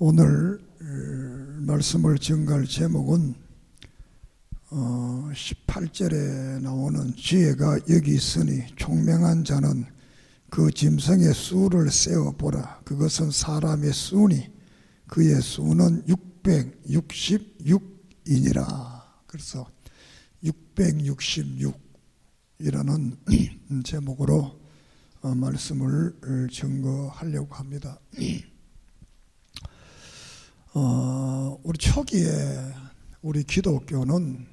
오늘 말씀을 증거할 제목은 18절에 나오는 지혜가 여기 있으니 총명한 자는 그 짐승의 수를 세어보라. 그것은 사람의 수니 그의 수는 666이니라. 그래서 666이라는 제목으로 말씀을 증거하려고 합니다. 우리 초기에 우리 기독교는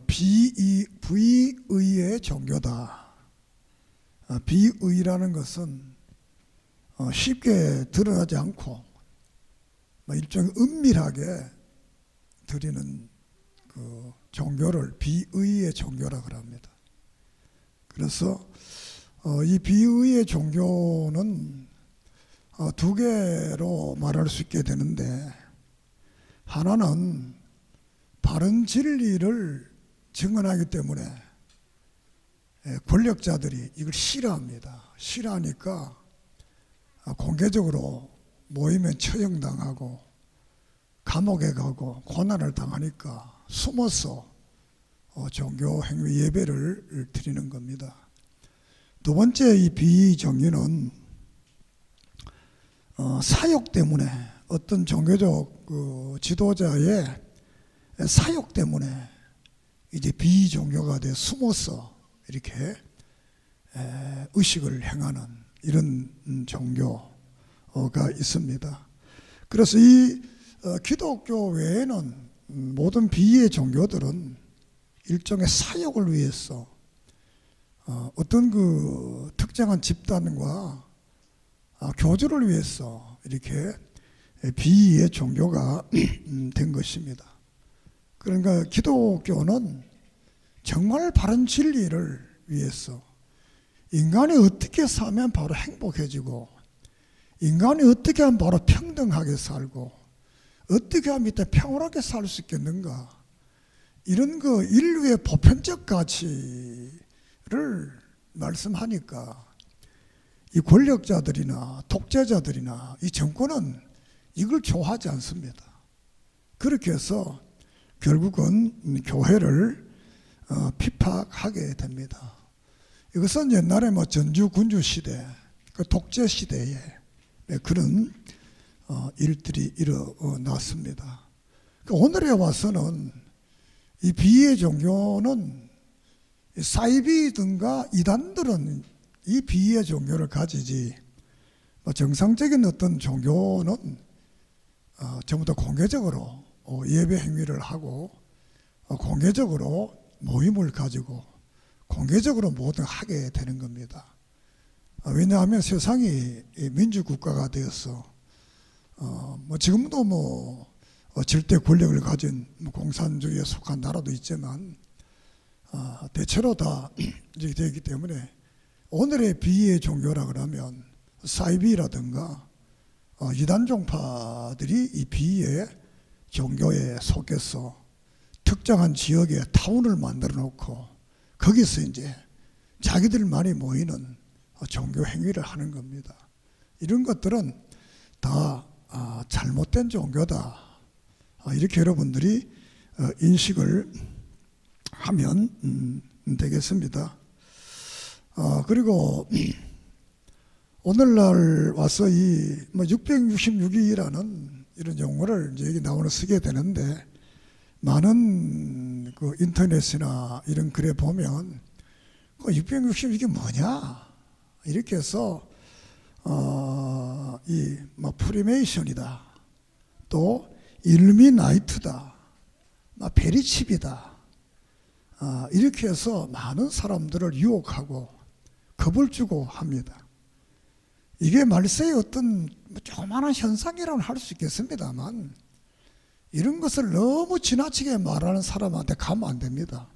비의의 종교다. 비의라는 것은 쉽게 드러나지 않고 일종의 은밀하게 드리는 그 종교를 비의의 종교라고 합니다. 그래서 이 비의의 종교는 두 개로 말할 수 있게 되는데, 하나는 바른 진리를 증언하기 때문에 권력자들이 이걸 싫어합니다. 싫어하니까 공개적으로 모이면 처형당하고 감옥에 가고 고난을 당하니까 숨어서 종교 행위 예배를 드리는 겁니다. 두 번째 이 비정의는 사욕 때문에, 어떤 종교적 지도자의 사욕 때문에 이제 비종교가 돼 숨어서 이렇게 의식을 행하는 이런 종교가 있습니다. 그래서 이 기독교 외에는 모든 비의 종교들은 일종의 사욕을 위해서 어떤 그 특정한 집단과 교주를 위해서 이렇게 비의 종교가 된 것입니다. 그러니까 기독교는 정말 바른 진리를 위해서, 인간이 어떻게 살면 바로 행복해지고, 인간이 어떻게 하면 바로 평등하게 살고, 어떻게 하면 이때 평온하게 살 수 있겠는가, 이런 그 인류의 보편적 가치를 말씀하니까 이 권력자들이나 독재자들이나 이 정권은 이걸 좋아하지 않습니다. 그렇게 해서 결국은 교회를 핍박하게 됩니다. 이것은 옛날에 전주 군주 시대, 그 독재 시대에 그런 일들이 일어났습니다. 오늘에 와서는 이 비의 종교는 사이비든가 이단들은 이 비의 종교를 가지지, 정상적인 어떤 종교는 전부 다 공개적으로 예배 행위를 하고 공개적으로 모임을 가지고 공개적으로 모든 하게 되는 겁니다. 왜냐하면 세상이 민주국가가 되어서 지금도 절대 권력을 가진 공산주의에 속한 나라도 있지만 대체로 다 이렇게 되기 때문에 오늘의 비의 종교라 그러면 사이비라든가 이단 종파들이 이 비의 종교에 속해서 특정한 지역에 타운을 만들어 놓고 거기서 이제 자기들만이 모이는 종교 행위를 하는 겁니다. 이런 것들은 다 잘못된 종교다, 이렇게 여러분들이 인식을 하면 되겠습니다. 그리고 오늘날 와서 이 666이라는 이런 용어를 이제 여기 나오는 쓰게 되는데, 많은 그 인터넷이나 이런 글에 보면 666 이게 뭐냐 이렇게 해서 이 프리메이션이다, 또 일루미나이트다, 베리칩이다, 이렇게 해서 많은 사람들을 유혹하고 겁을 주고 합니다. 이게 말세의 어떤 조그마한 현상이라고는 할 수 있겠습니다만, 이런 것을 너무 지나치게 말하는 사람한테 가면 안 됩니다.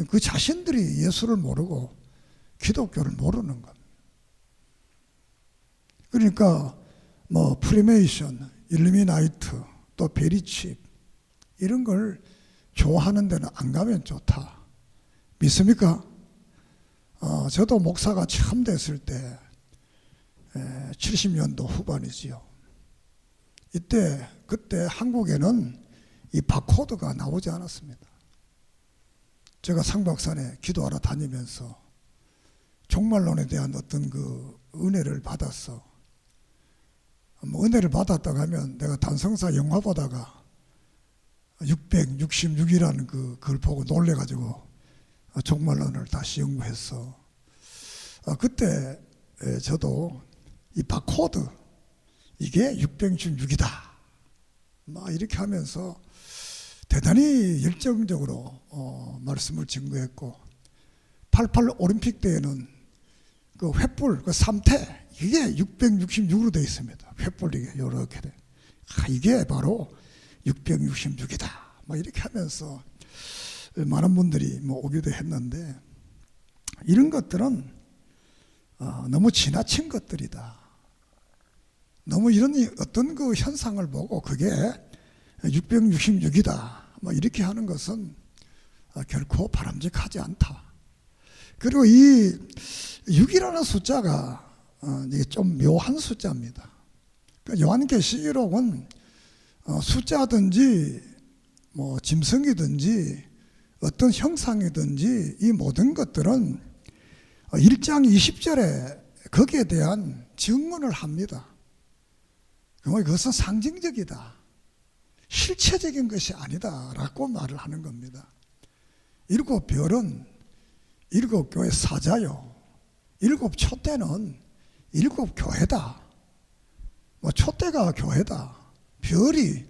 그 자신들이 예수를 모르고 기독교를 모르는 겁니다. 그러니까 프리메이션, 일루미나이트, 또 베리칩, 이런 걸 좋아하는 데는 안 가면 좋다. 믿습니까? 저도 목사가 처음 됐을 때 70년도 후반이지요. 그때 한국에는 이 바코드가 나오지 않았습니다. 제가 상박산에 기도하러 다니면서 종말론에 대한 어떤 그 은혜를 받았어. 은혜를 받았다고 하면 내가 단성사 영화 보다가 666이라는 그걸 보고 놀래가지고 종말론을 다시 연구했어. 그때 저도 이 바코드 이게 666이다 막 이렇게 하면서 대단히 열정적으로 말씀을 증거했고, 88 올림픽 때에는 그 횃불 그 3태 이게 666으로 되어 있습니다. 횃불 이렇게 돼. 이게 바로 666이다 막 이렇게 하면서 많은 분들이 오기도 했는데, 이런 것들은 너무 지나친 것들이다. 너무 이런 어떤 그 현상을 보고 그게 666이다 뭐 이렇게 하는 것은 결코 바람직하지 않다. 그리고 이 6이라는 숫자가 이게 좀 묘한 숫자입니다. 요한계시록은 숫자든지 뭐 짐승이든지 어떤 형상이든지 이 모든 것들은 1장 20절에 거기에 대한 증언을 합니다. 그것은 상징적이다, 실체적인 것이 아니다라고 말을 하는 겁니다. 7별은 7교회 사자요, 7 촛대는 7 교회다. 촛대가 교회다, 별이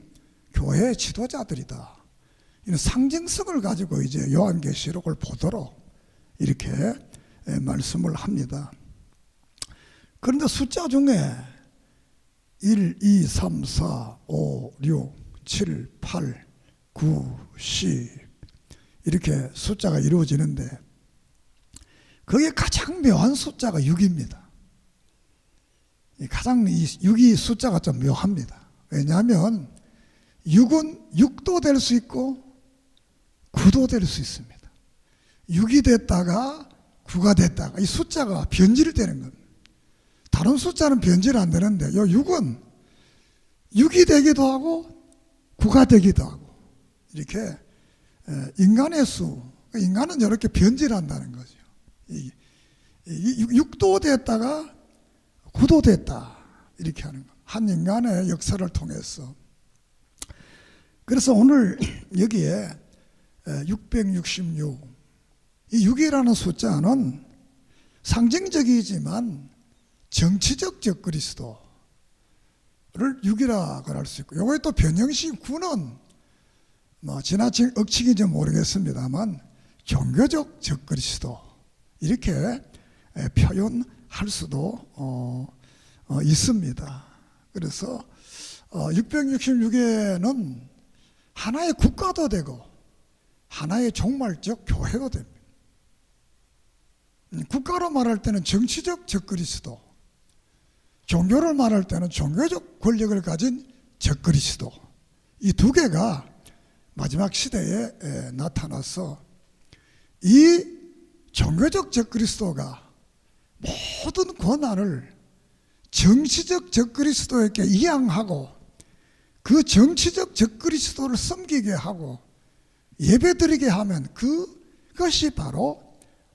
교회 지도자들이다. 이런 상징성을 가지고 이제 요한계시록을 보도록 이렇게 말씀을 합니다. 그런데 숫자 중에 1, 2, 3, 4, 5, 6, 7, 8, 9, 10 이렇게 숫자가 이루어지는데, 거기에 가장 묘한 숫자가 6입니다. 가장 이 6이 숫자가 좀 묘합니다. 왜냐하면 6은 6도 될 수 있고 9도 될 수 있습니다. 6이 됐다가 9가 됐다가 이 숫자가 변질되는 겁니다. 다른 숫자는 변질 안 되는데 이 6은 6이 되기도 하고 9가 되기도 하고, 이렇게 인간의 수, 인간은 이렇게 변질한다는 거죠. 6도 됐다가 9도 됐다 이렇게 하는 거, 한 인간의 역사를 통해서. 그래서 오늘 여기에 666, 이 6이라는 숫자는 상징적이지만 정치적 적그리스도를 6이라고 할 수 있고, 요거에 또 변형식 9는 지나친 억측인지 모르겠습니다만 종교적 적그리스도 이렇게 표현할 수도 있습니다. 그래서 666에는 하나의 국가도 되고 하나의 종말적 교회도 됩니다. 국가로 말할 때는 정치적 적그리스도, 종교를 말할 때는 종교적 권력을 가진 적그리스도, 이 두 개가 마지막 시대에 나타나서 이 종교적 적그리스도가 모든 권한을 정치적 적그리스도에게 이양하고 그 정치적 적그리스도를 섬기게 하고 예배드리게 하면 그것이 바로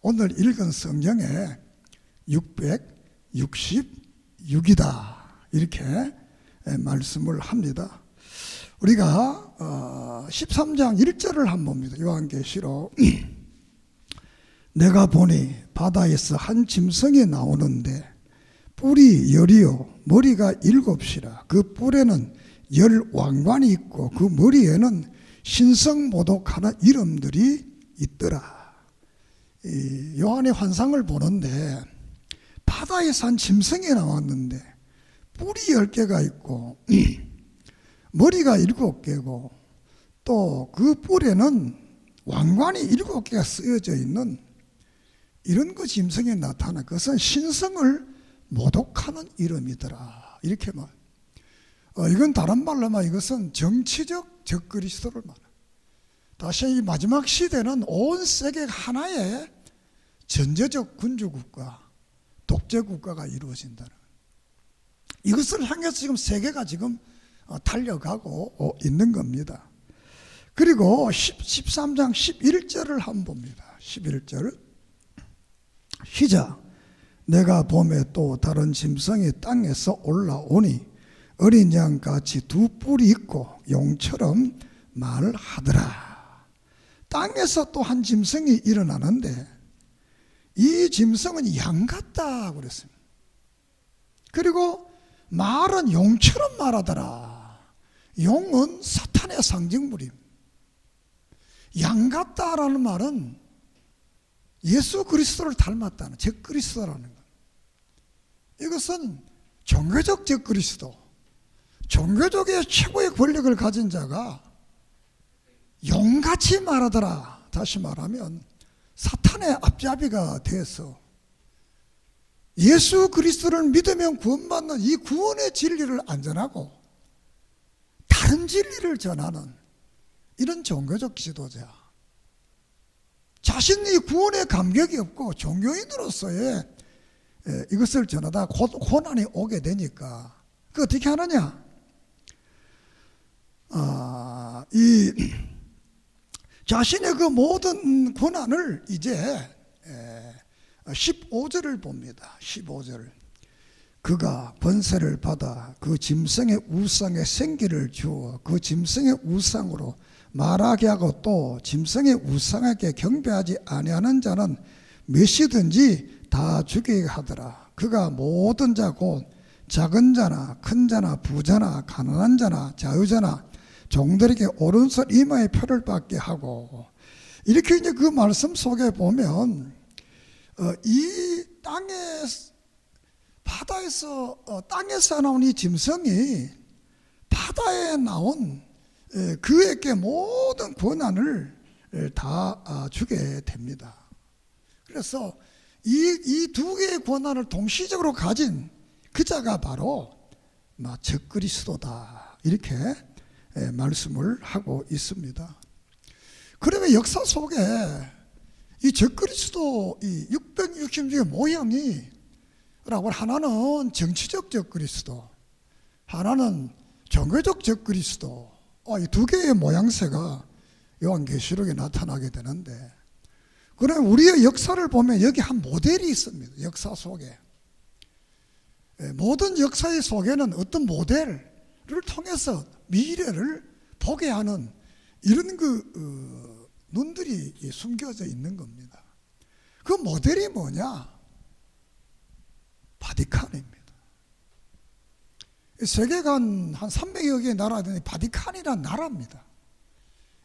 오늘 읽은 성경의 666이다 이렇게 말씀을 합니다. 우리가 13장 1절을 한번 봅니다. 요한계시록 내가 보니 바다에서 한 짐승이 나오는데 뿔이 열이요 머리가 7이라. 그 뿔에는 10 왕관이 있고 그 머리에는 신성모독하는 이름들이 있더라. 요한의 환상을 보는데 바다에서 한 짐승이 나왔는데 뿔이 10개가 있고 머리가 7개고 또 그 뿔에는 왕관이 7개가 쓰여져 있는 이런 그 짐승이 나타나. 그것은 신성을 모독하는 이름이더라 이렇게 말. 이건 다른 말로 하면 이것은 정치적 적그리스도를 말합니다. 다시 이 마지막 시대는 온 세계가 하나의 전제적 군주국가, 독재국가가 이루어진다는 거예요. 이것을 향해서 지금 세계가 지금 달려가고 있는 겁니다. 그리고 13장 11절을 한번 봅니다. 11절 시작. 내가 봄에 또 다른 짐승이 땅에서 올라오니 어린 양같이 두 뿔이 있고 용처럼 말하더라. 땅에서 또 한 짐승이 일어나는데 이 짐승은 양 같다 그랬습니다. 그리고 말은 용처럼 말하더라. 용은 사탄의 상징물임. 양 같다라는 말은 예수 그리스도를 닮았다는 적그리스도라는 것. 이것은 종교적 적그리스도, 종교적의 최고의 권력을 가진 자가 용같이 말하더라. 다시 말하면 사탄의 앞잡이가 돼서 예수 그리스도를 믿으면 구원받는 이 구원의 진리를 안 전하고 다른 진리를 전하는 이런 종교적 지도자, 자신이 구원의 감격이 없고 종교인으로서의 이것을 전하다 고난이 오게 되니까 그 어떻게 하느냐? 이 자신의 그 모든 고난을 이제 15절을 봅니다. 15절. 그가 번세를 받아 그 짐승의 우상에 생기를 주어 그 짐승의 우상으로 말하게 하고 또 짐승의 우상에게 경배하지 아니하는 자는 몇이든지 다 죽이게 하더라. 그가 모든 자 곧 작은 자나 큰 자나 부자나 가난한 자나 자유자나 종들에게 오른손 이마에 표를 받게 하고, 이렇게 이제 그 말씀 속에 보면 이 바다에서 땅에서 나온 이 짐승이 바다에 나온 그에게 모든 권한을 다 주게 됩니다. 그래서 이 두 개의 권한을 동시적으로 가진 그 자가 바로 적그리스도다, 이렇게 말씀을 하고 있습니다. 그러면 역사 속에 이 적그리스도 이 666의 모형이 라고, 하나는 정치적 적그리스도, 하나는 종교적 적그리스도, 이 두 개의 모양새가 요한계시록에 나타나게 되는데, 그러면 우리의 역사를 보면 여기 한 모델이 있습니다. 역사 속에 모든 역사의 속에는 어떤 모델을 통해서 미래를 보게 하는 이런 눈들이 숨겨져 있는 겁니다. 그 모델이 뭐냐? 바티칸입니다. 세계가 한 300여 개의 나라가 되는 바티칸이라는 나라입니다.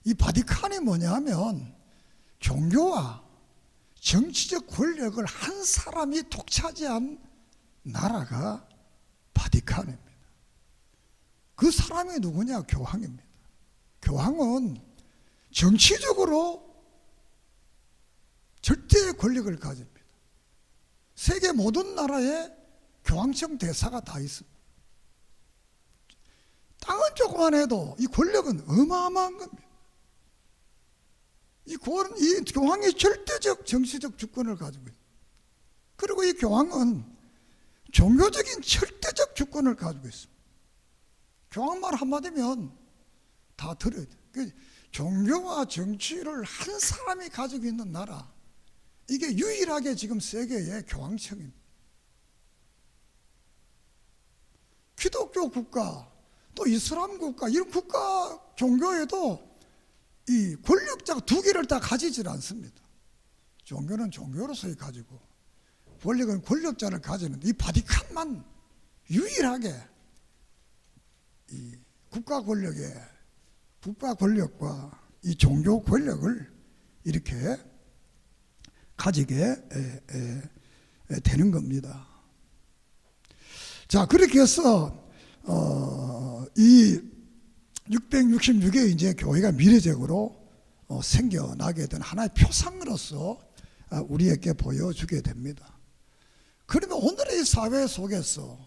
이 바티칸이 뭐냐 하면 종교와 정치적 권력을 한 사람이 독차지한 나라가 바티칸입니다. 그 사람이 누구냐? 교황입니다. 교황은 정치적으로 절대의 권력을 가집니다. 세계 모든 나라에 교황청 대사가 다 있습니다. 땅은 조그만 해도 이 권력은 어마어마한 겁니다. 이 교황이 절대적 정치적 주권을 가지고 있습니다. 그리고 이 교황은 종교적인 절대적 주권을 가지고 있습니다. 교황 말 한마디면 다 들어야 돼요. 종교와 정치를 한 사람이 가지고 있는 나라, 이게 유일하게 지금 세계의 교황청입니다. 기독교 국가, 또 이슬람 국가, 이런 국가 종교에도 이 권력자가 두 개를 다 가지질 않습니다. 종교는 종교로서의 가지고 권력은 권력자를 가지는, 이 바티칸만 유일하게 이 국가 권력과 이 종교 권력을 이렇게 가지게 되는 겁니다. 자, 그렇게 해서 이 666의 이제 교회가 미래적으로 생겨나게 된 하나의 표상으로서 우리에게 보여주게 됩니다. 그러면 오늘의 사회 속에서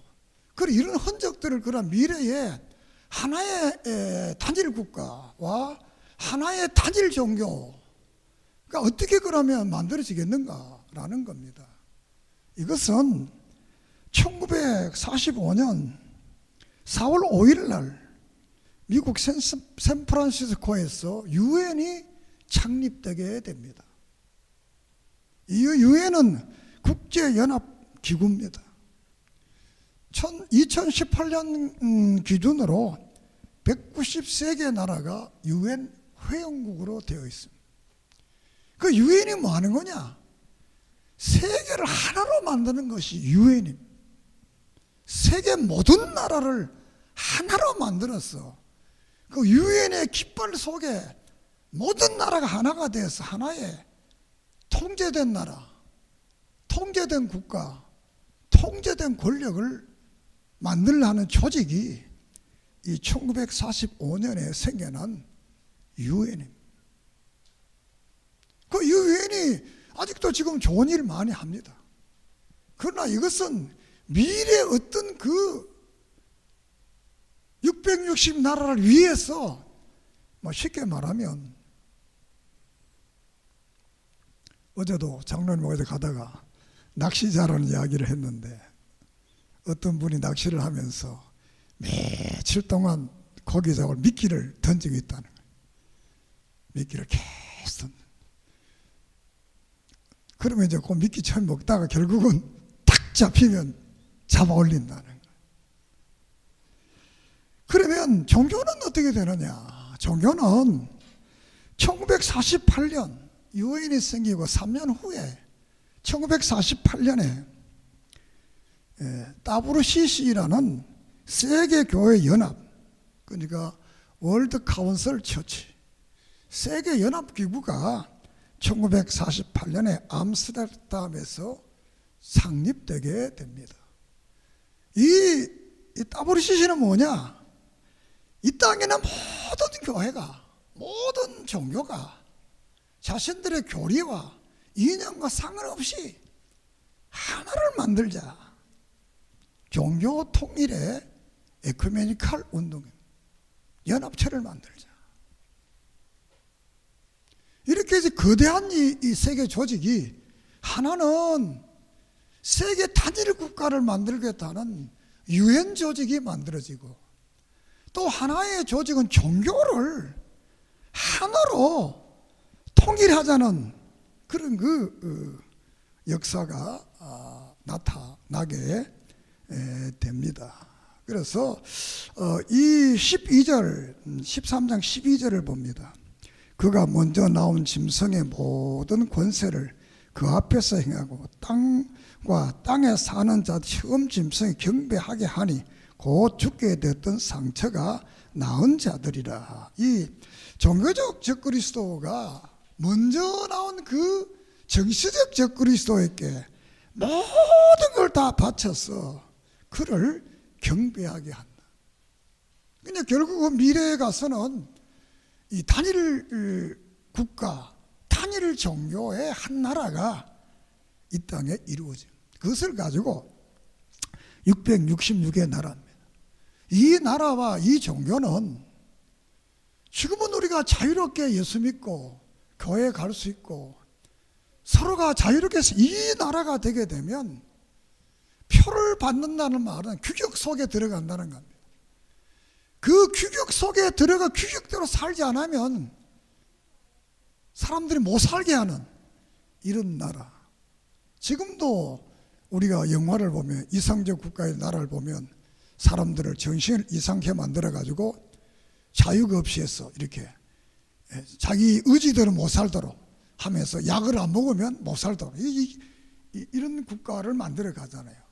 이런 흔적들을 그런 미래의 하나의 단일 국가와 하나의 단일 종교가 어떻게 그러면 만들어지겠는가라는 겁니다. 이것은 1945년 4월 5일 날 미국 샌프란시스코에서 유엔이 창립되게 됩니다. 이 유엔은 국제연합기구입니다. 2018년 기준으로 193개 나라가 유엔 회원국으로 되어 있습니다. 그 유엔이 뭐 하는 거냐? 세계를 하나로 만드는 것이 유엔입니다. 세계 모든 나라를 하나로 만들었어. 그 유엔의 깃발 속에 모든 나라가 하나가 돼서 하나의 통제된 나라, 통제된 국가, 통제된 권력을 만들려 하는 조직이 이 1945년에 생겨난 유엔입니다. 그 유엔이 아직도 지금 좋은 일 많이 합니다. 그러나 이것은 미래 어떤 그 660 나라를 위해서 뭐 쉽게 말하면 어제도 장로님 어제 가다가 낚시 잘하는 이야기를 했는데 어떤 분이 낚시를 하면서 며칠 동안 고기 잡을 미끼를 던지고 있다는 거예요. 미끼를 계속 그러면 이제 그 미끼 처음 먹다가 결국은 탁 잡히면 잡아 올린다는 거예요. 그러면 종교는 어떻게 되느냐? 종교는 1948년 유엔이 생기고 3년 후에 1948년에 WCC라는 세계교회 연합, 그러니까 월드 카운슬 처치, 세계 연합 기구가 1948년에 암스테르담에서 창립되게 됩니다. 이 WCC는 뭐냐? 이 땅에는 모든 교회가, 모든 종교가 자신들의 교리와 이념과 상관없이 하나를 만들자. 종교 통일의 에큐메니컬 운동, 연합체를 만들자. 이렇게 해서 거대한 이 세계 조직이 하나는 세계 단일 국가를 만들겠다는 유엔 조직이 만들어지고 또 하나의 조직은 종교를 하나로 통일하자는 그런 그 역사가 나타나게 됩니다. 그래서 이 13장 12절을 봅니다. 그가 먼저 나온 짐승의 모든 권세를 그 앞에서 행하고 땅과 땅에 사는 자 처음 짐승이 경배하게 하니 곧 죽게 됐던 상처가 나은 자들이라. 이 종교적 적그리스도가 먼저 나온 그 정치적 적그리스도에게 모든 걸 다 바쳐서 그를 경배하게 한다. 근데 결국은 미래에 가서는 이 단일 국가, 단일 종교의 한 나라가 이 땅에 이루어집니다. 그것을 가지고 666의 나라입니다. 이 나라와 이 종교는 지금은 우리가 자유롭게 예수 믿고 교회에 갈 수 있고 서로가 자유롭게 해서 이 나라가 되게 되면 표를 받는다는 말은 규격 속에 들어간다는 겁니다. 그 규격 속에 들어가 규격대로 살지 않으면 사람들이 못 살게 하는 이런 나라. 지금도 우리가 영화를 보면 이상적 국가의 나라를 보면 사람들을 정신을 이상하게 만들어 가지고 자유가 없이 해서 이렇게 자기 의지대로 못 살도록 하면서 약을 안 먹으면 못 살도록 이런 국가를 만들어 가잖아요.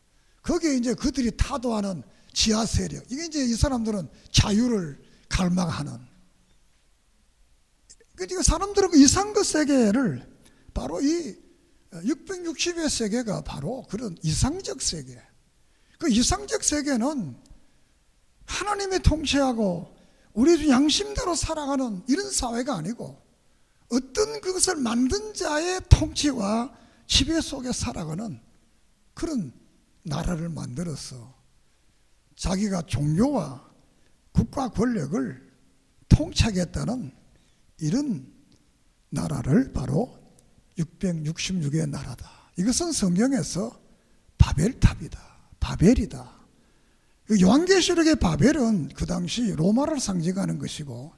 거기에 이제 그들이 타도하는 지하 세력, 이게 이제 이 사람들은 자유를 갈망하는. 그러니까 사람들은 그 이상적 세계를 바로 이 660의 세계가 바로 그런 이상적 세계. 그 이상적 세계는 하나님이 통치하고 우리 양심대로 살아가는 이런 사회가 아니고 어떤 그것을 만든 자의 통치와 지배 속에 살아가는 그런 나라를 만들어서 자기가 종교와 국가 권력을 통치하겠다는 이런 나라를 바로 666의 나라다. 이것은 성경에서 바벨탑이다, 바벨이다, 요한계시록의 바벨은 그 당시 로마를 상징하는 것이고,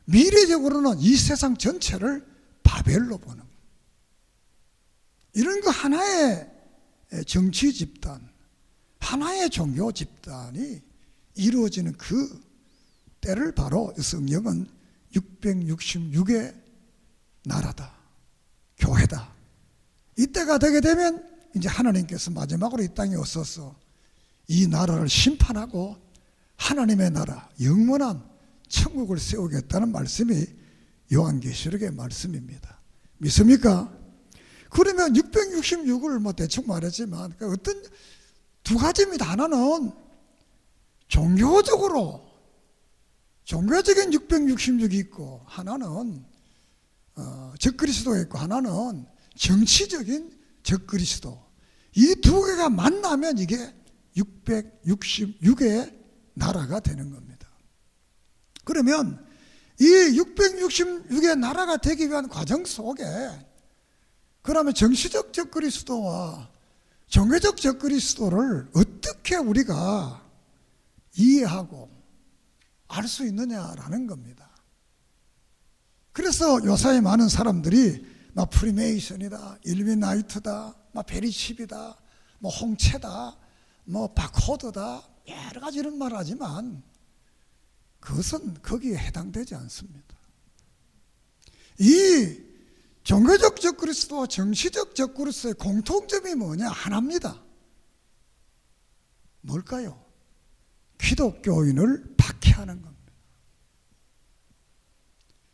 미래적으로는 이 세상 전체를 바벨로 보는 거예요. 이런 거 하나의 정치 집단, 하나의 종교 집단이 이루어지는 그 때를 바로 성경은 666의 나라다, 교회다. 이때가 되게 되면 이제 하나님께서 마지막으로 이 땅에 오셔서 이 나라를 심판하고 하나님의 나라, 영원한 천국을 세우겠다는 말씀이 요한계시록의 말씀입니다. 믿습니까? 그러면 666을 뭐 대충 말했지만 어떤 두 가지입니다. 하나는 종교적인 666이 있고, 하나는 적그리스도가 있고, 하나는 정치적인 적그리스도. 이 두 개가 만나면 이게 666의 나라가 되는 겁니다. 그러면 이 666의 나라가 되기 위한 과정 속에, 그러면 정치적 적그리스도와 종교적 적그리스도를 어떻게 우리가 이해하고 알 수 있느냐라는 겁니다. 그래서 요사이 많은 사람들이 막 프리메이션이다, 일루미나이트다, 막 베리칩이다, 뭐 홍채다, 뭐 바코드다, 여러 가지 이런 말을 하지만 그것은 거기에 해당되지 않습니다. 이 종교적 적그리스도와 정치적 적그리스도의 공통점이 뭐냐? 하나입니다. 뭘까요? 기독교인을 박해하는 겁니다.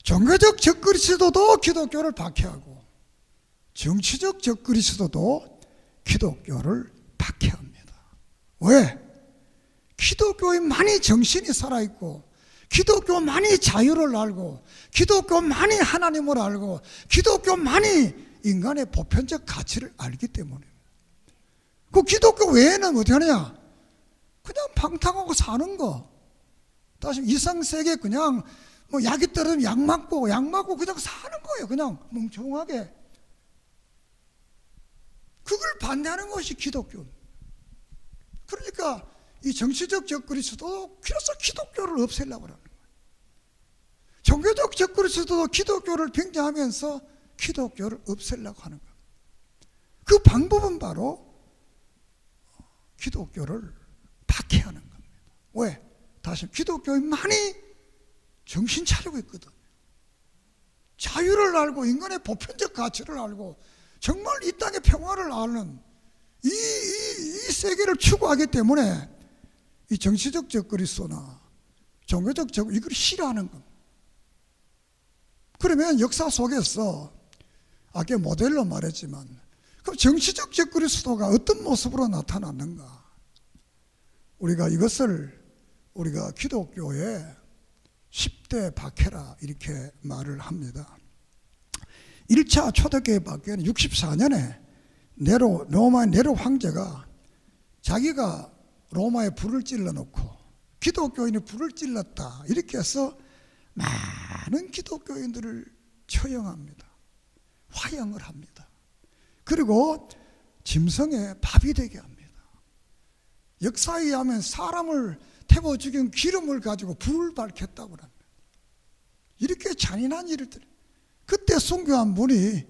종교적 적그리스도도 기독교를 박해하고, 정치적 적그리스도도 기독교를 박해합니다. 왜? 기독교인만이 정신이 살아있고, 기독교만이 자유를 알고, 기독교만이 하나님을 알고, 기독교만이 인간의 보편적 가치를 알기 때문에, 그 기독교 외에는 어떻게 하느냐? 그냥 방탕하고 사는 거. 다시 이상세계 그냥 뭐 약이 떨어지면 약 맞고 그냥 사는 거예요. 그냥 멍청하게. 그걸 반대하는 것이 기독교. 그러니까 이 정치적 적그리스도도 그래서 기독교를 없애려고 하는 거예요. 종교적 적그리스도도 기독교를 빙자하면서 기독교를 없애려고 하는 거예요. 그 방법은 바로 기독교를 박해하는 겁니다. 왜? 다시 기독교인만이 정신 차리고 있거든. 자유를 알고 인간의 보편적 가치를 알고 정말 이 땅의 평화를 아는 이 세계를 추구하기 때문에 이 정치적 적그리스도나 종교적 적그리스도 이걸 싫어하는 겁니다. 그러면 역사 속에서 아까 모델로 말했지만, 그럼 정치적 적그리스도가 어떤 모습으로 나타났는가? 우리가 이것을 우리가 기독교의 10대 박해라 이렇게 말을 합니다. 1차 초대교회 박해는 64년에 로마의 네로 황제가 자기가 로마에 불을 찔러놓고 기독교인이 불을 찔렀다 이렇게 해서 많은 기독교인들을 처형합니다. 화형을 합니다. 그리고 짐승의 밥이 되게 합니다. 역사에 의하면 사람을 태워 죽인 기름을 가지고 불을 밝혔다고 합니다. 이렇게 잔인한 일들. 그때 순교한 분이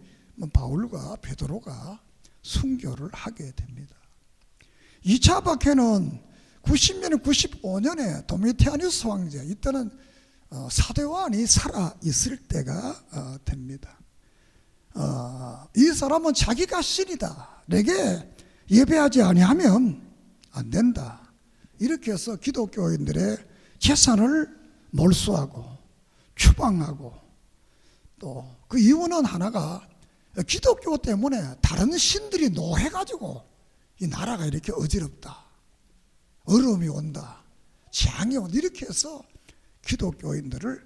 바울과 베드로가 순교를 하게 됩니다. 2차 박해는 90년, 95년에 도미티아누스 황제, 이때는 사도요한이 살아 있을 때가 됩니다. 이 사람은 자기가 신이다, 내게 예배하지 아니하면 안 된다, 이렇게 해서 기독교인들의 재산을 몰수하고 추방하고, 또 그 이유는 하나가 기독교 때문에 다른 신들이 노해가지고 이 나라가 이렇게 어지럽다, 어려움이 온다, 재앙이 온다, 이렇게 해서 기독교인들을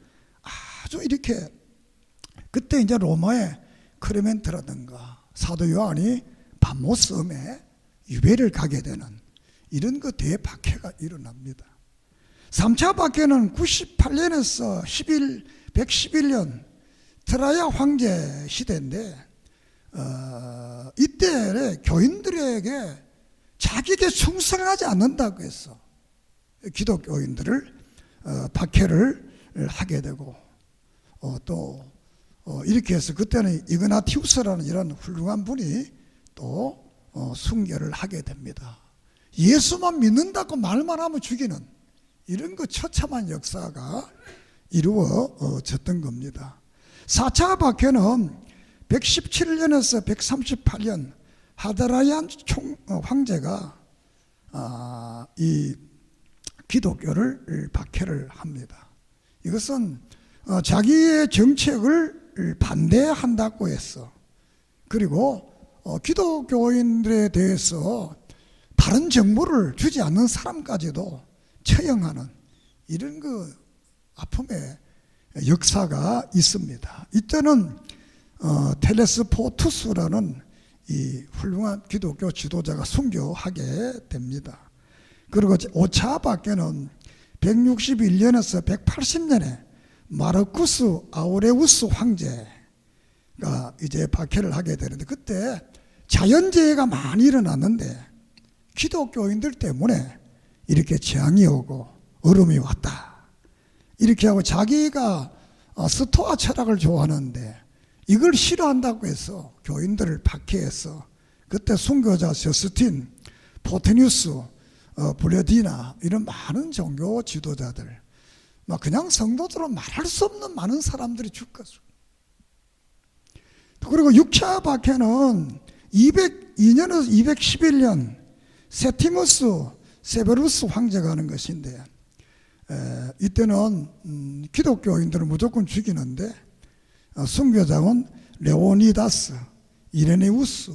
아주 이렇게, 그때 이제 로마의 크레멘트라든가 사도 요한이 patmos섬에 유배를 가게 되는 이런 그 대박해가 일어납니다. 3차 박해는 98년에서 111년 트라야 황제 시대인데, 이때 교인들에게 자기에게 충성하지 않는다고 해서 기독교인들을 박해를 하게 되고 또 이렇게 해서 그때는 이그나티우스라는 이런 훌륭한 분이 또 순교를 하게 됩니다. 예수만 믿는다고 말만 하면 죽이는 이런 그 처참한 역사가 이루어졌던 겁니다. 4차 박해는 117년에서 138년 하드라이안 황제가 이 기독교를 박해를 합니다. 이것은 자기의 정책을 반대한다고 했어. 그리고 기독교인들에 대해서 다른 정보를 주지 않는 사람까지도 처형하는 이런 그 아픔의 역사가 있습니다. 이때는 텔레스포투스라는 이 훌륭한 기독교 지도자가 순교하게 됩니다. 그리고 5차 박해는 161년에서 180년에 마르쿠스 아우레우스 황제가 이제 박해를 하게 되는데, 그때 자연재해가 많이 일어났는데 기독교인들 때문에 이렇게 재앙이 오고 얼음이 왔다 이렇게 하고, 자기가 스토아 철학을 좋아하는데 이걸 싫어한다고 해서 교인들을 박해해서 그때 순교자 저스틴, 포테니우스, 블레디나 이런 많은 종교 지도자들, 그냥 성도들은 말할 수 없는 많은 사람들이 죽었어요. 그리고 6차 박해는 202년에서 211년 세티무스 세베루스 황제가 하는 것인데, 이때는 기독교인들을 무조건 죽이는데 순교자는 레오니다스, 이레네우스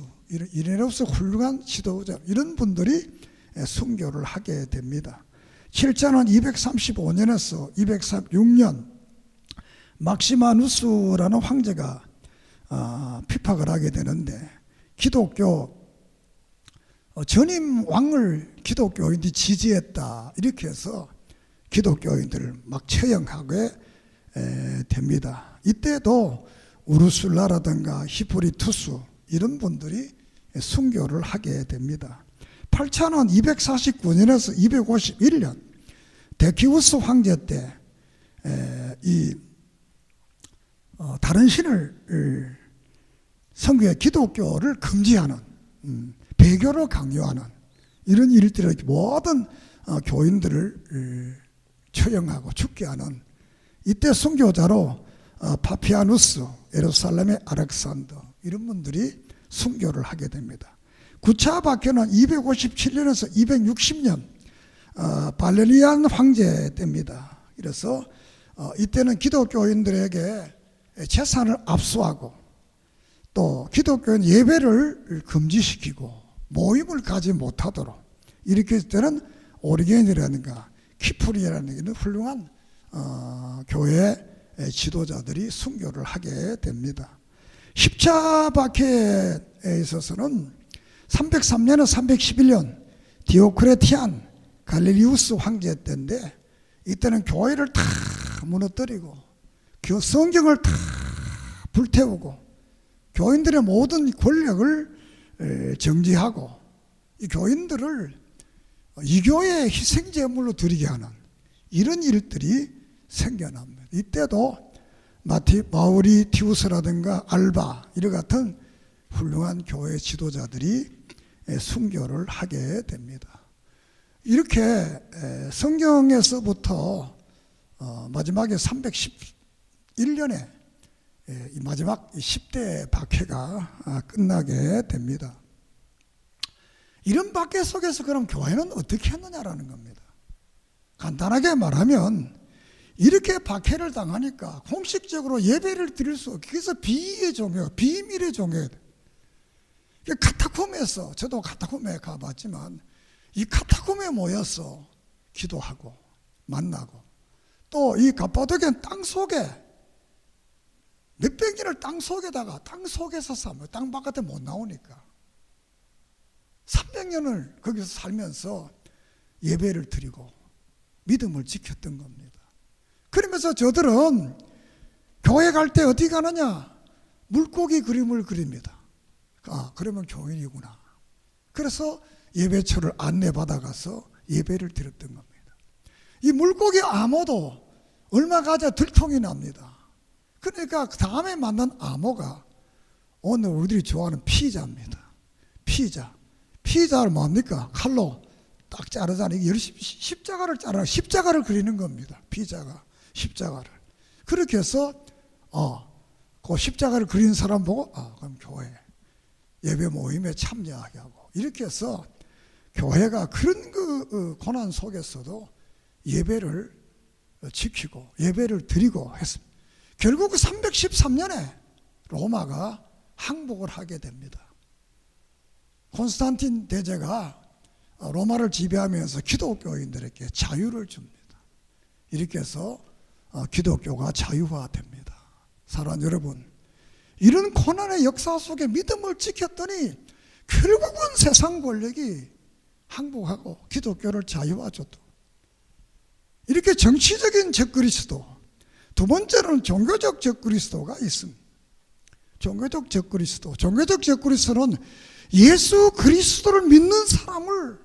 훌륭한 지도자 이런 분들이 순교를 하게 됩니다. 7차는 235년에서 236년 막시마누스라는 황제가 핍박을 하게 되는데, 기독교 전임 왕을 기독교인들이 지지했다 이렇게 해서 기독교인들을 막 처형하게 됩니다. 이때도 우르술라라든가 히프리투스 이런 분들이 순교를 하게 됩니다. 8차는 249년에서 251년 데키우스 황제 때 다른 신을 선교의 기독교를 금지하는, 배교를 강요하는 이런 일들을 모든 교인들을 처형하고 죽게 하는, 이때 순교자로 파피아누스, 예루살렘의 알렉산더 이런 분들이 순교를 하게 됩니다. 9차 박해는 257년에서 260년 발레리안 황제 때입니다. 그래서 이때는 기독교인들에게 재산을 압수하고 또 기독교인 예배를 금지시키고 모임을 가지 못하도록 이렇게 했을 때는 오리겐이라든가 키프리라는 이런 훌륭한 교회 지도자들이 순교를 하게 됩니다. 10차 박해에 있어서는 303년에서 311년 디오크레티안 갈릴리우스 황제 때인데, 이때는 교회를 다 무너뜨리고 성경을 다 불태우고 교인들의 모든 권력을 정지하고 이 교인들을 이교의 희생제물로 드리게 하는 이런 일들이 생겨납니다. 이때도 마우리티우스라든가 알바 이런 같은 훌륭한 교회 지도자들이 순교를 하게 됩니다. 이렇게 성경에서부터 마지막에 311년에 이 마지막 10대 박해가 끝나게 됩니다. 이런 박해 속에서 그럼 교회는 어떻게 했느냐라는 겁니다. 간단하게 말하면 이렇게 박해를 당하니까 공식적으로 예배를 드릴 수 없게, 그래서 비의 종교, 비밀의 종교예요. 카타콤에서, 저도 카타콤에 가봤지만 이 카타콤에 모여서 기도하고 만나고, 또 이 갑바도기는 땅속에 몇백 년을 땅속에다가 땅속에서 살면 땅 바깥에 못 나오니까 300년을 거기서 살면서 예배를 드리고 믿음을 지켰던 겁니다. 그러면서 저들은 교회 갈 때 어디 가느냐? 물고기 그림을 그립니다. 그러면 교인이구나. 그래서 예배처를 안내받아가서 예배를 드렸던 겁니다. 이 물고기 암호도 얼마 가자 들통이 납니다. 그러니까 다음에 만난 암호가 오늘 우리들이 좋아하는 피자입니다. 피자를 뭡니까? 칼로 딱 자르잖아요. 십자가를 그리는 겁니다. 피자가 십자가를. 그렇게 해서 그 십자가를 그리는 사람 보고 그럼 교회 예배 모임에 참여하게 하고, 이렇게 해서 교회가 그런 그 고난 속에서도 예배를 지키고 예배를 드리고 했습니다. 결국 313년에 로마가 항복을 하게 됩니다. 콘스탄틴 대제가 로마를 지배하면서 기독교인들에게 자유를 줍니다. 이렇게 해서 기독교가 자유화됩니다. 사랑하는 여러분, 이런 고난의 역사 속에 믿음을 지켰더니 결국은 세상 권력이 항복하고 기독교를 자유화줬다. 이렇게 정치적인 적그리스도, 두 번째로는 종교적 적그리스도가 있습니다. 종교적 적그리스도는 예수 그리스도를 믿는 사람을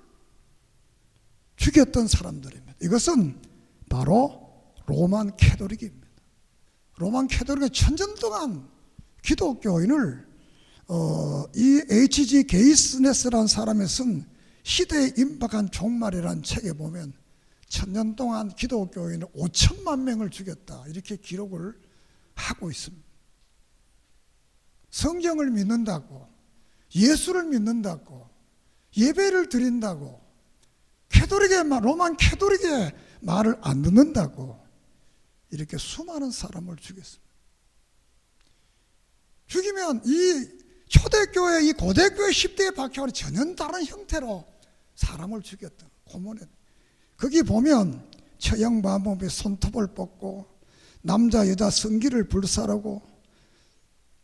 죽였던 사람들입니다. 이것은 바로 로만 캐토릭입니다. 로만 캐토릭은 천년 동안 기독교인을 이 H.G. 게이스네스라는 사람이 쓴 시대에 임박한 종말이라는 책에 보면 천년 동안 기독교인을 5천만 명을 죽였다, 이렇게 기록을 하고 있습니다. 성경을 믿는다고, 예수를 믿는다고, 예배를 드린다고, 로만 캐토릭의 말을 안 듣는다고 이렇게 수많은 사람을 죽였습니다. 죽이면 이 초대교회, 이 고대교회 10대의 박해와는 전혀 다른 형태로 사람을 죽였던 고문에, 거기 보면 처형반범에 손톱을 뽑고 남자 여자 성기를 불사르고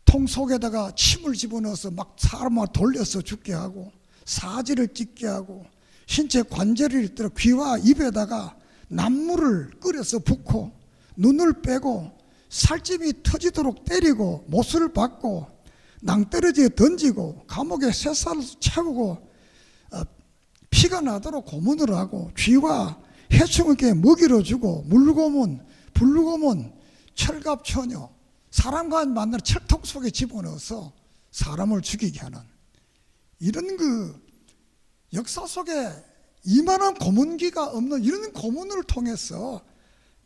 통 속에다가 침을 집어넣어서 막 사람을 돌려서 죽게 하고 사지를 찢게 하고 신체 관절을 일들어 귀와 입에다가 난물을 끓여서 붓고 눈을 빼고 살집이 터지도록 때리고 못을 받고 낭떠러지에 던지고 감옥에 쇠살을 채우고 피가 나도록 고문을 하고 쥐와 해충에게 먹이를 주고 물고문, 불고문, 철갑처녀, 사람과 만나는 철통 속에 집어넣어서 사람을 죽이게 하는 이런 그 역사 속에 이만한 고문기가 없는 이런 고문을 통해서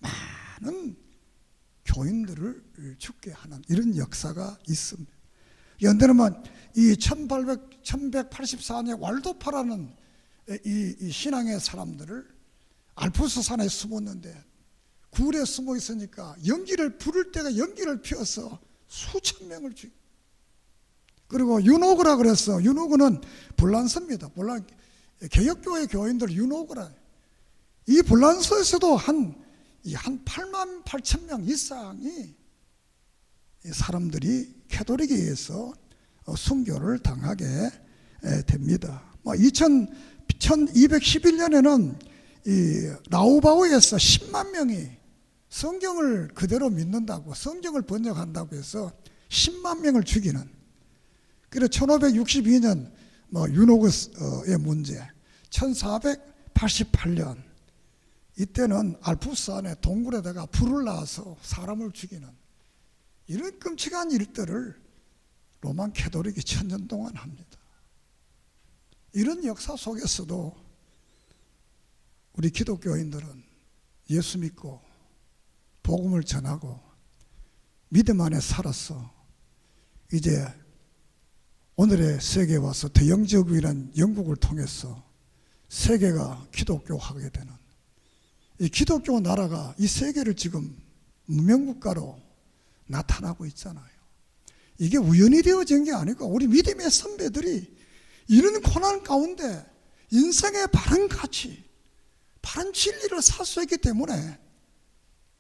많은 교인들을 죽게 하는 이런 역사가 있습니다. 연대로만 이 1184년에 왈도파라는 이 신앙의 사람들을 알프스 산에 숨었는데 굴에 숨어 있으니까 불을 때가 연기를 피워서 수천 명을 죽여. 그리고 윤호그라 그랬어. 윤호그는 불란서입니다. 개혁교회 교인들 윤호그라. 이 불란서에서도 한 8만 8천 명 이상이 사람들이 캐토릭에 의해서 순교를 당하게 됩니다. 1211년에는 이 라오바오에서 10만 명이 성경을 그대로 믿는다고, 성경을 번역한다고 해서 10만 명을 죽이는. 그래서 1562년 윤호그의 문제, 1488년 이때는 알프스 안에 동굴에다가 불을 놔서 사람을 죽이는 이런 끔찍한 일들을 로만 캐토릭이 천년 동안 합니다. 이런 역사 속에서도 우리 기독교인들은 예수 믿고 복음을 전하고 믿음 안에 살아서 이제 오늘의 세계에 와서 대영제국이라는 영국을 통해서 세계가 기독교화하게 되는 이 기독교 나라가 이 세계를 지금 문명국가로 나타나고 있잖아요. 이게 우연히 되어진 게 아니고 우리 믿음의 선배들이 이런 고난 가운데 인생의 바른 가치, 바른 진리를 사수했기 때문에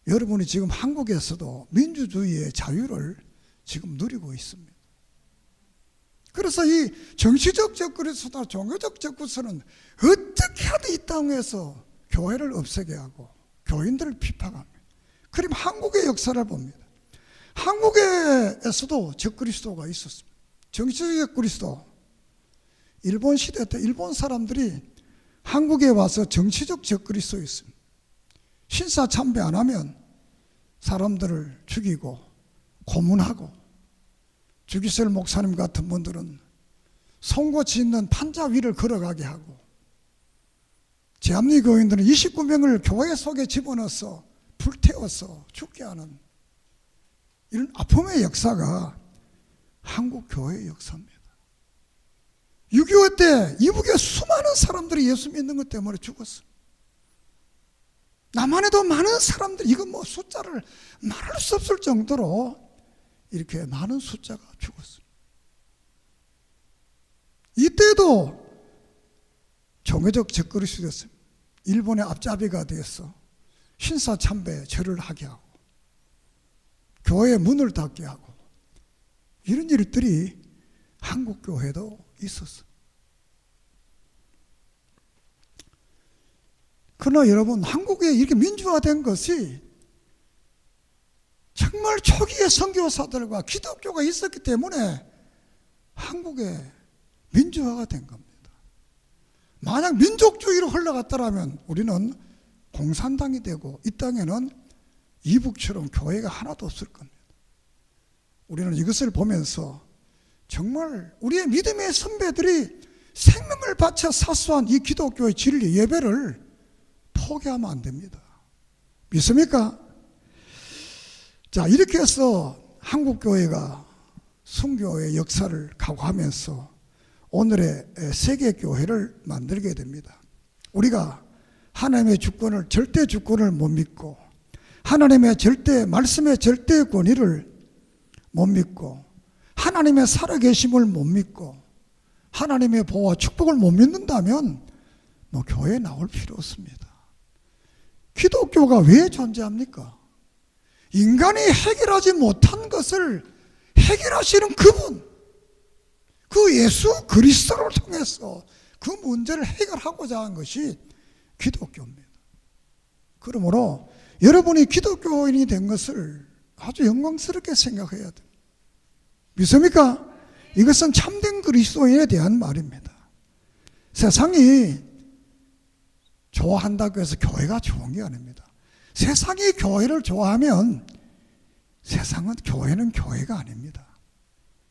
여러분이 지금 한국에서도 민주주의의 자유를 지금 누리고 있습니다. 그래서 이 정치적 적그리스도나 종교적 적그리스도는 어떻게 하든 이 땅에서 교회를 없애게 하고 교인들을 비판합니다. 그럼 한국의 역사를 봅니다. 한국에서도 적그리스도가 있었습니다. 정치적 적그리스도. 일본 시대 때 일본 사람들이 한국에 와서 정치적 적그리스도였습니다. 신사참배 안 하면 사람들을 죽이고 고문하고, 주기철 목사님 같은 분들은 송곳이 있는 판자 위를 걸어가게 하고, 제합리 교인들은 29명을 교회 속에 집어넣어서 불태워서 죽게 하는 이런 아픔의 역사가 한국 교회의 역사입니다. 6.25 때 이북에 수많은 사람들이 예수 믿는 것 때문에 죽었어요. 남한에도 많은 사람들이, 이건 뭐 숫자를 말할 수 없을 정도로 이렇게 많은 숫자가 죽었어요. 이때도 종교적 적그릇이 됐습니다. 일본의 앞잡이가 되어서 신사참배 절을 하게 하고, 교회 문을 닫게 하고, 이런 일들이 한국 교회도 있었어요. 그러나 여러분, 한국에 이렇게 민주화된 것이 정말 초기의 선교사들과 기독교가 있었기 때문에 한국에 민주화가 된 겁니다. 만약 민족주의로 흘러갔더라면 우리는 공산당이 되고 이 땅에는 이북처럼 교회가 하나도 없을 겁니다. 우리는 이것을 보면서 정말 우리의 믿음의 선배들이 생명을 바쳐 사수한 이 기독교의 진리, 예배를 포기하면 안 됩니다. 믿습니까? 자, 이렇게 해서 한국교회가 순교의 역사를 각오하면서 오늘의 세계교회를 만들게 됩니다. 우리가 하나님의 주권을, 절대 주권을 못 믿고, 하나님의 절대, 말씀의 절대 권위를 못 믿고, 하나님의 살아계심을 못 믿고, 하나님의 보호와 축복을 못 믿는다면 뭐 교회에 나올 필요 없습니다. 기독교가 왜 존재합니까? 인간이 해결하지 못한 것을 해결하시는 그분, 그 예수 그리스도를 통해서 그 문제를 해결하고자 한 것이 기독교입니다. 그러므로 여러분이 기독교인이 된 것을 아주 영광스럽게 생각해야 돼요. 믿습니까? 이것은 참된 그리스도인에 대한 말입니다. 세상이 좋아한다고 해서 교회가 좋은 게 아닙니다. 세상이 교회를 좋아하면 세상은, 교회는 교회가 아닙니다.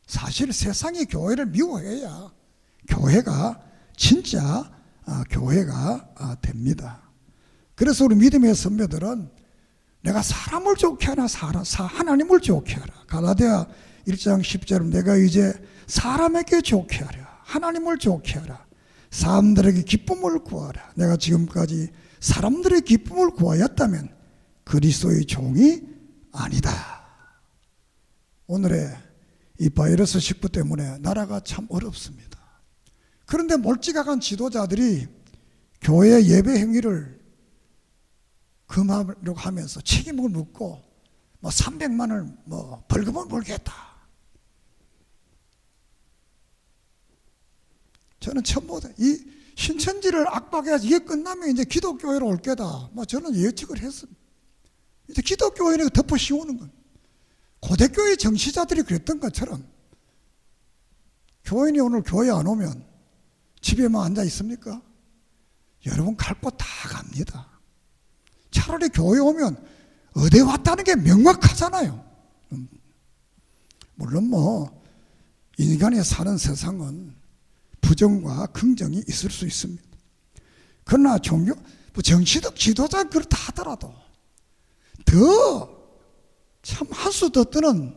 사실 세상이 교회를 미워해야 교회가 진짜 교회가 됩니다. 그래서 우리 믿음의 선배들은 내가 사람을 좋게 하나, 하나님을 좋게 하라. 갈라디아 1장 10절은 내가 이제 사람에게 좋게 하라, 하나님을 좋게 하라, 사람들에게 기쁨을 구하라. 내가 지금까지 사람들의 기쁨을 구하였다면 그리스도의 종이 아니다. 오늘의 이 바이러스 19 때문에 나라가 참 어렵습니다. 그런데 몰지각한 지도자들이 교회 예배 행위를 금하려고 하면서 책임을 묻고 300만을 벌금을 물겠다. 저는 처음부터 이 신천지를 압박해야지 이게 끝나면 이제 기독교회로 올 게다. 저는 예측을 했습니다. 이제 기독교회는 덮어 씌우는 건 고대교회 정치자들이 그랬던 것처럼 교인이 오늘 교회 안 오면 집에만 앉아 있습니까? 여러분 갈 곳 다 갑니다. 차라리 교회 오면 어디 왔다는 게 명확하잖아요. 물론 인간이 사는 세상은 부정과 긍정이 있을 수 있습니다. 그러나 정치적 지도자 그렇다 하더라도 더 참 한 수 더 뜨는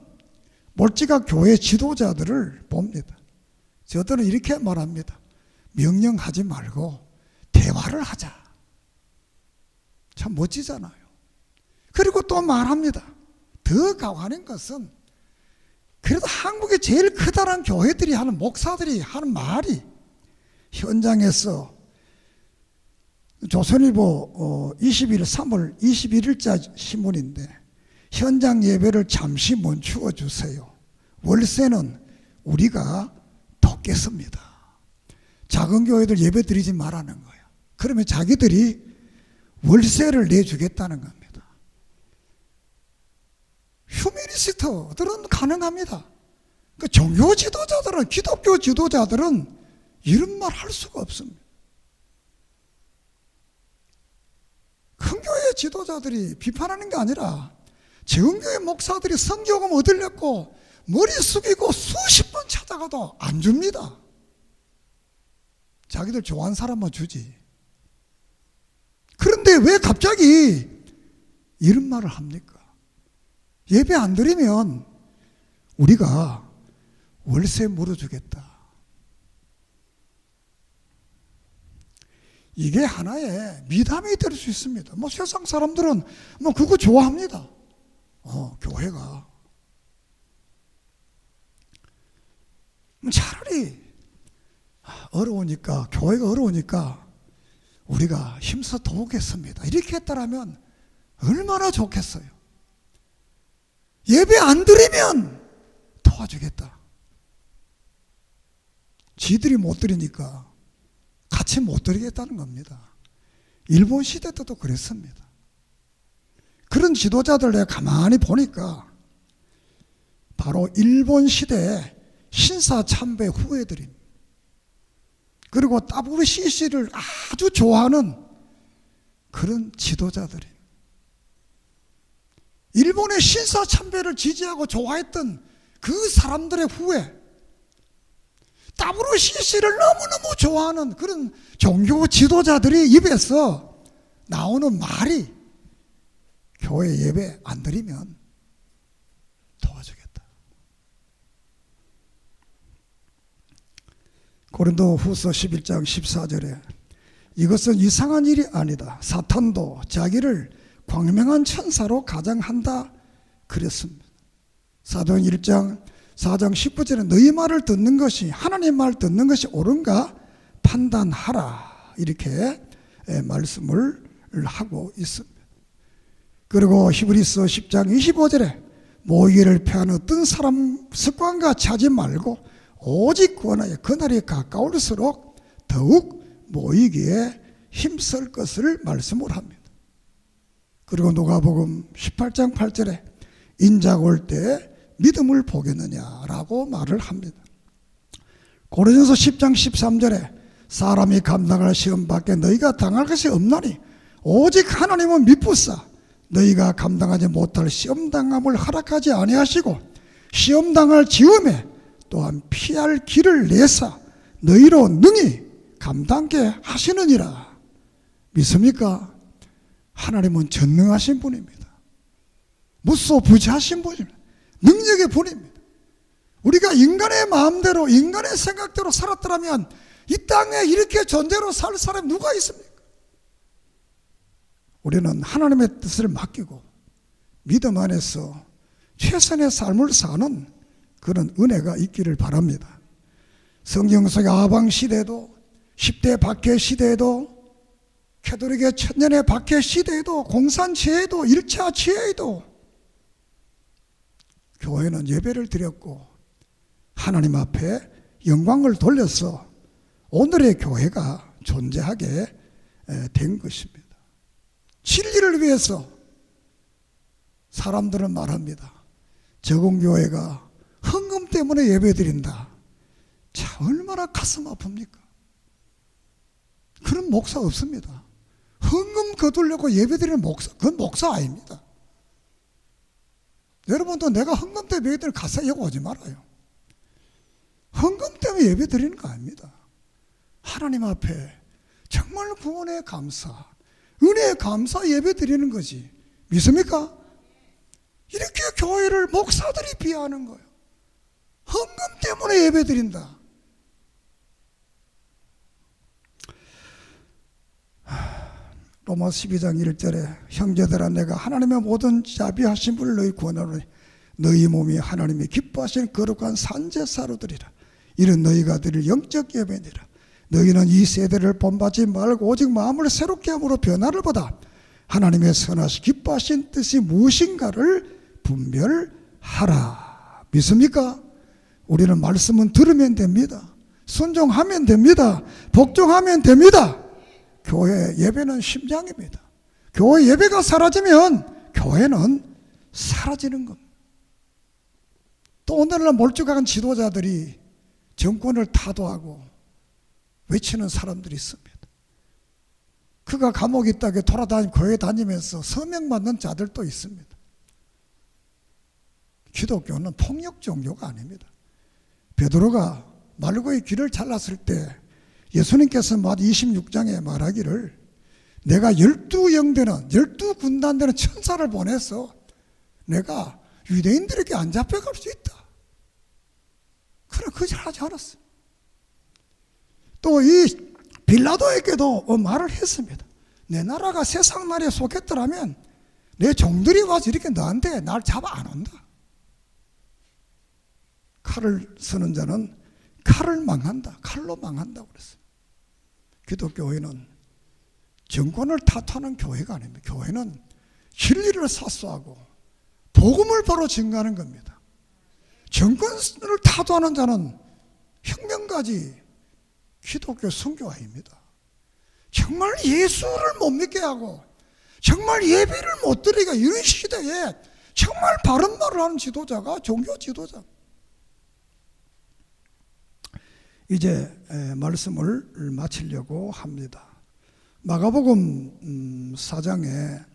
몰지각 교회 지도자들을 봅니다. 저들은 이렇게 말합니다. 명령하지 말고 대화를 하자. 참 멋지잖아요. 그리고 또 말합니다. 더 가관인 것은 그래도 한국에 제일 크다란 교회들이 하는, 목사들이 하는 말이, 현장에서 조선일보 3월 21일자 신문인데, 현장 예배를 잠시 멈추어 주세요. 월세는 우리가 돕겠습니다. 작은 교회들 예배 드리지 말라는 거예요. 그러면 자기들이 월세를 내주겠다는 겁니다. 휴머니스트들은 가능합니다. 그러니까 종교 지도자들은, 기독교 지도자들은 이런 말 할 수가 없습니다. 큰 교회 재흥교회 지도자들이 비판하는 게 아니라 재흥교회 목사들이 성경을 얻으려고 머리 숙이고 수십 번 찾아가도 안 줍니다. 자기들 좋아하는 사람만 주지. 그런데 왜 갑자기 이런 말을 합니까? 예배 안 드리면 우리가 월세 물어주겠다. 이게 하나의 미담이 될 수 있습니다. 뭐 세상 사람들은 뭐 그거 좋아합니다. 교회가. 차라리 어려우니까, 교회가 어려우니까 우리가 힘써 도우겠습니다. 이렇게 했다라면 얼마나 좋겠어요. 예배 안 드리면 도와주겠다. 지들이 못 드리니까 같이 못 드리겠다는 겁니다. 일본 시대 때도 그랬습니다. 그런 지도자들 내가 가만히 보니까 바로 일본 시대의 신사참배 후예들입니다. 그리고 WCC를 아주 좋아하는 그런 지도자들이, 일본의 신사참배를 지지하고 좋아했던 그 사람들의 후예, WCC를 너무너무 좋아하는 그런 종교 지도자들이 입에서 나오는 말이 교회 예배 안 드리면 도와주겠다. 고린도후서 11장 14절에 이것은 이상한 일이 아니다. 사탄도 자기를 광명한 천사로 가장한다 그랬습니다. 사도행 1장 4장 19절에 너희 말을 듣는 것이, 하나님 말 듣는 것이 옳은가 판단하라, 이렇게 말씀을 하고 있습니다. 그리고 히브리서 10장 25절에 모이기를 피하는 어떤 사람 습관과 차지 말고 오직 구원하여 그날이 가까울수록 더욱 모이기에 힘쓸 것을 말씀을 합니다. 그리고 누가복음 18장 8절에 인자가 올 때 믿음을 보겠느냐라고 말을 합니다. 고린도서 10장 13절에 사람이 감당할 시험밖에 너희가 당할 것이 없나니 오직 하나님은 미쁘사 너희가 감당하지 못할 시험당함을 허락하지 아니하시고 시험당할 즈음에 또한 피할 길을 내사 너희로 능히 감당케 하시느니라. 믿습니까? 하나님은 전능하신 분입니다. 무소부지하신 분입니다. 능력의 분입니다. 우리가 인간의 마음대로, 인간의 생각대로 살았더라면 이 땅에 이렇게 존재로 살 사람이 누가 있습니까? 우리는 하나님의 뜻을 맡기고 믿음 안에서 최선의 삶을 사는 그런 은혜가 있기를 바랍니다. 성경 속 아방 시대에도, 10대 박해 시대에도, 캐톨릭의 천년의 박해 시대에도, 공산지혜에도, 1차 지혜에도 교회는 예배를 드렸고 하나님 앞에 영광을 돌려서 오늘의 교회가 존재하게 된 것입니다. 진리를 위해서 사람들은 말합니다. 적응교회가 헌금 때문에 예배드린다. 참 얼마나 가슴 아픕니까? 그런 목사 없습니다. 헌금 거두려고 예배드리는 목사, 그건 목사 아닙니다. 여러분도 내가 헌금 때문에 예배드리는 가사 여기 오지 말아요. 헌금 때문에 예배드리는 거 아닙니다. 하나님 앞에 정말 구원에 감사, 은혜에 감사 예배드리는 거지. 믿습니까? 이렇게 교회를 목사들이 비하하는 거예요. 헌금 때문에 예배드린다. 로마 12장 1절에 형제들아 내가 하나님의 모든 자비하신 분을 너희 구원하노니 너희 몸이 하나님이 기뻐하시는 거룩한 산제사로 드리라. 이는 너희가 드릴 영적 예배니라. 너희는 이 세대를 본받지 말고 오직 마음을 새롭게 함으로 변화를 보다 하나님의 선하시 기뻐하신 뜻이 무엇인가를 분별하라. 믿습니까? 우리는 말씀은 들으면 됩니다. 순종하면 됩니다. 복종하면 됩니다. 교회 예배는 심장입니다. 교회 예배가 사라지면 교회는 사라지는 겁니다. 또 오늘날 몰두한 지도자들이 정권을 타도하고 외치는 사람들이 있습니다. 그가 감옥에 있다가 교회 다니면서 서명받는 자들도 있습니다. 기독교는 폭력 종교가 아닙니다. 베드로가 말고의 길을 잘랐을 때 예수님께서 마태 26장에 말하기를 내가 12영되는 12군단되는 천사를 보내서 내가 유대인들에게 안 잡혀갈 수 있다. 그러나 그 일 하지 않았어요. 또 이 빌라도에게도 말을 했습니다. 내 나라가 세상 나라에 속했더라면 내 종들이 와서 이렇게 너한테 날 잡아 안 온다. 칼을 쓰는 자는 칼을 망한다. 칼로 망한다고 그랬어요. 기독교회는 정권을 탓하는 교회가 아닙니다. 교회는 진리를 사수하고 복음을 바로 증거하는 겁니다. 정권을 타도하는 자는 혁명가지 기독교 선교아입니다. 정말 예수를 못 믿게 하고 정말 예배를 못 드리게 이런 시대에 정말 바른 말을 하는 지도자가 종교 지도자. 이제 말씀을 마치려고 합니다. 마가복음 4장에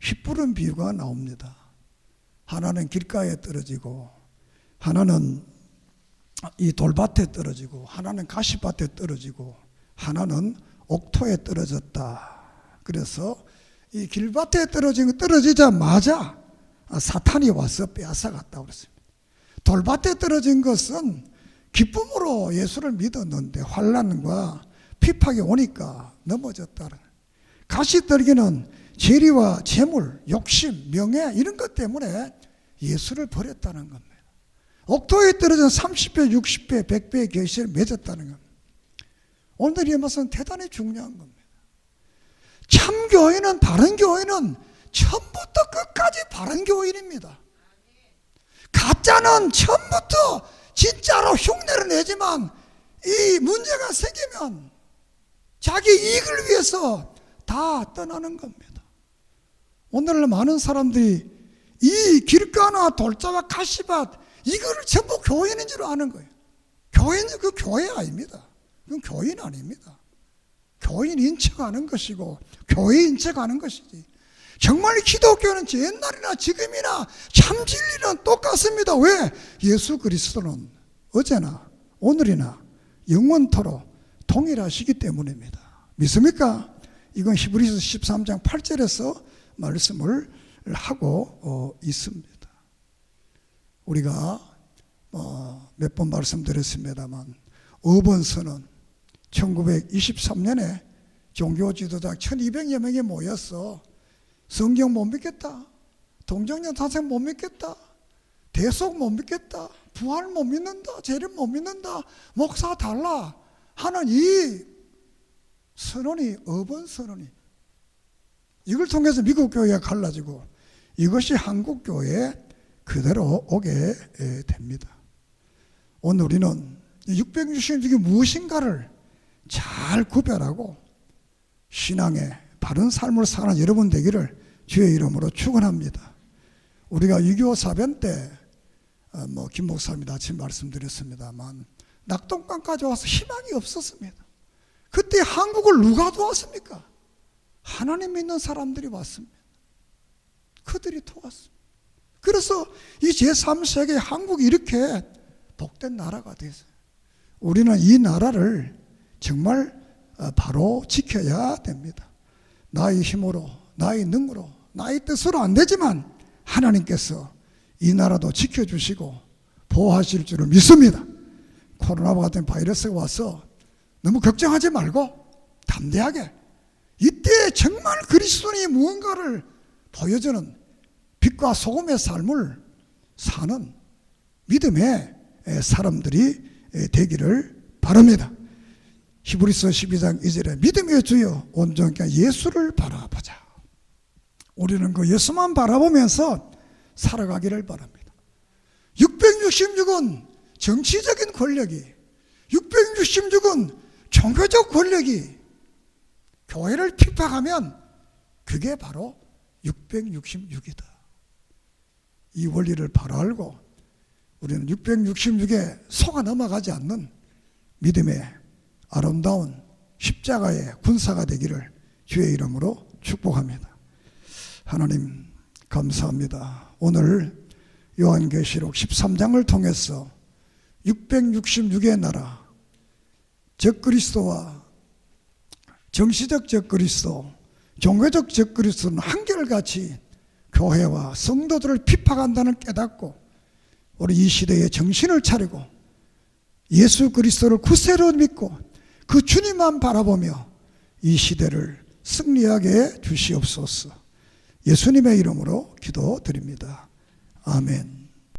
휘푸른 비유가 나옵니다. 하나는 길가에 떨어지고 하나는 이 돌밭에 떨어지고 하나는 가시밭에 떨어지고 하나는 옥토에 떨어졌다. 그래서 이 길밭에 떨어지자마자 사탄이 와서 빼앗아갔다고 그랬습니다. 돌밭에 떨어진 것은 기쁨으로 예수를 믿었는데 환난과 핍박이 오니까 넘어졌다는. 가시떨기는 재리와 재물, 욕심, 명예 이런 것 때문에 예수를 버렸다는 겁니다. 옥토에 떨어진 30배, 60배, 100배의 계시를 맺었다는 겁니다. 오늘 이 말씀은 대단히 중요한 겁니다. 참 교회는, 바른 교회는 처음부터 끝까지 바른 교인입니다. 가짜는 처음부터 진짜로 흉내를 내지만 이 문제가 생기면 자기 이익을 위해서 다 떠나는 겁니다. 오늘날 많은 사람들이 이 길가나 돌자와 가시밭 이거를 전부 교인인 줄 아는 거예요. 교인은 그 교회 아닙니다. 그건 교인 아닙니다. 교인인 척하는 것이고 교회인 척하는 것이지. 정말 기독교는 옛날이나 지금이나 참 진리는 똑같습니다. 왜? 예수 그리스도는 어제나 오늘이나 영원토록 동일하시기 때문입니다. 믿습니까? 이건 히브리서 13장 8절에서 말씀을 하고 있습니다. 우리가 몇 번 말씀드렸습니다만 어번서는 1923년에 종교 지도자 1200여 명이 모여서 성경 못 믿겠다, 동정년 탄생 못 믿겠다, 대속 못 믿겠다, 부활 못 믿는다, 재림 못 믿는다, 목사 달라 하는 이 선언이 어번 선언이 이걸 통해서 미국 교회가 갈라지고 이것이 한국 교회에 그대로 오게 됩니다. 오늘 우리는 666이 무엇인가를 잘 구별하고 신앙의 바른 삶을 사는 여러분 되기를 주의 이름으로 축원합니다. 우리가 6.25 사변 때 김 목사님이 아침 말씀드렸습니다만 낙동강까지 와서 희망이 없었습니다. 그때 한국을 누가 도왔습니까? 하나님 믿는 사람들이 왔습니다. 그들이 도왔습니다. 그래서 이 제3세계 한국이 이렇게 복된 나라가 됐어요. 우리는 이 나라를 정말 바로 지켜야 됩니다. 나의 힘으로, 나의 능으로, 나의 뜻으로 안 되지만 하나님께서 이 나라도 지켜주시고 보호하실 줄을 믿습니다. 코로나와 같은 바이러스가 와서 너무 걱정하지 말고 담대하게 이때 정말 그리스도인이 무언가를 보여주는 빛과 소금의 삶을 사는 믿음의 사람들이 되기를 바랍니다. 히브리서 12장 2절에 믿음의 주여 온전히 예수를 바라보자. 우리는 그 예수만 바라보면서 살아가기를 바랍니다. 666은 정치적인 권력이, 666은 종교적 권력이 교회를 핍박하면 그게 바로 666이다. 이 원리를 바로 알고 우리는 666에 속아 넘어가지 않는 믿음의 아름다운 십자가의 군사가 되기를 주의 이름으로 축복합니다. 하나님 감사합니다. 오늘 요한계시록 13장을 통해서 666의 나라, 적그리스도와 정치적 적그리스도, 종교적 적그리스도는 한결같이 교회와 성도들을 핍박한다는 깨닫고 우리 이 시대에 정신을 차리고 예수 그리스도를 구세로 믿고 그 주님만 바라보며 이 시대를 승리하게 해 주시옵소서. 예수님의 이름으로 기도드립니다. 아멘.